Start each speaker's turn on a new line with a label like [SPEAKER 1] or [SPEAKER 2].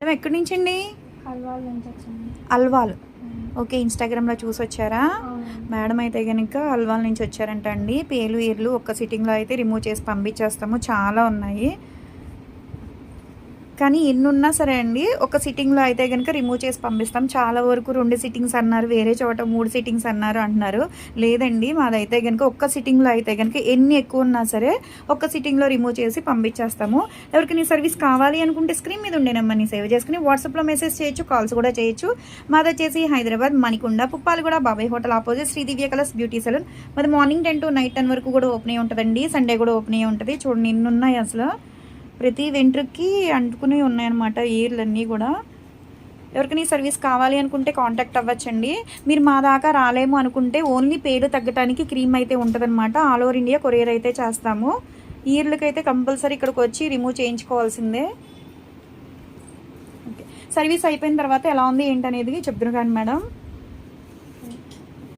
[SPEAKER 1] Madam ఎక్కడి నుంచి అండి?
[SPEAKER 2] అల్వాల్ నుంచి వచ్చింది.
[SPEAKER 1] అల్వాల్. ఓకే, ఇన్స్టాగ్రామ్లో చూసి వచ్చారా?
[SPEAKER 2] అవునండి.
[SPEAKER 1] మేడం అయితే కనుక అల్వాల్ నుంచి వచ్చారంట అండి. పేలు ఈర్లు ఒక్క సిట్టింగ్లో అయితే రిమూవ్ చేసి పంపించేస్తాము. చాలా ఉన్నాయి, కానీ ఎన్నున్నా సరే అండి ఒక సిట్టింగ్లో అయితే కనుక రిమూవ్ చేసి పంపిస్తాం. చాలా వరకు 2 సిట్టింగ్స్ అన్నారు, వేరే చోట 3 సిట్టింగ్స్ అన్నారు అంటున్నారు. లేదండి, మాదైతే కనుక ఒక్క సిట్టింగ్లో అయితే కనుక ఎన్ని ఎక్కువ ఉన్నా సరే ఒక్క సిట్టింగ్లో రిమూవ్ చేసి పంపించేస్తాము. ఎవరికి నీ సర్వీస్ కావాలి అనుకుంటే స్క్రీన్ మీద ఉండే నెంబర్ని సేవ్ చేసుకుని వాట్సాప్లో మెసేజ్ చేయొచ్చు, కాల్స్ కూడా చేయొచ్చు. మాది వచ్చేసి హైదరాబాద్ మణికొండ పుప్పాలగూడ బాబాయ్ హోటల్ ఆపోజిట్ శ్రీ దివ్య కలర్స్ బ్యూటీ సెలూన్. మాది మార్నింగ్ 10 to నైట్ 10 వరకు కూడా ఓపెన్ అయ్యి ఉంటుందండి. సండే కూడా ఓపెన్ అయ్యి ఉంటుంది. చూడండి ఎన్ని ఉన్నాయి అసలు, ప్రతి వెంట్రుకి అంటుకుని ఉన్నాయన్నమాట ఈర్లన్నీ కూడా. ఎవరికైనా సర్వీస్ కావాలి అనుకుంటే కాంటాక్ట్ అవ్వచ్చండి. మీరు మా దాకా రాలేము అనుకుంటే ఓన్లీ పేరు తగ్గడానికి క్రీమ్ అయితే ఉంటుందన్నమాట. ఆల్ ఓవర్ ఇండియా కొరియర్ అయితే చేస్తాము. ఈర్లకైతే కంపల్సరీ ఇక్కడికి వచ్చి రిమూవ్ చేయించుకోవాల్సిందే. ఓకే, సర్వీస్ అయిపోయిన తర్వాత ఎలా ఉంది ఏంటనేది చెప్తున్నారు కానీ మేడం.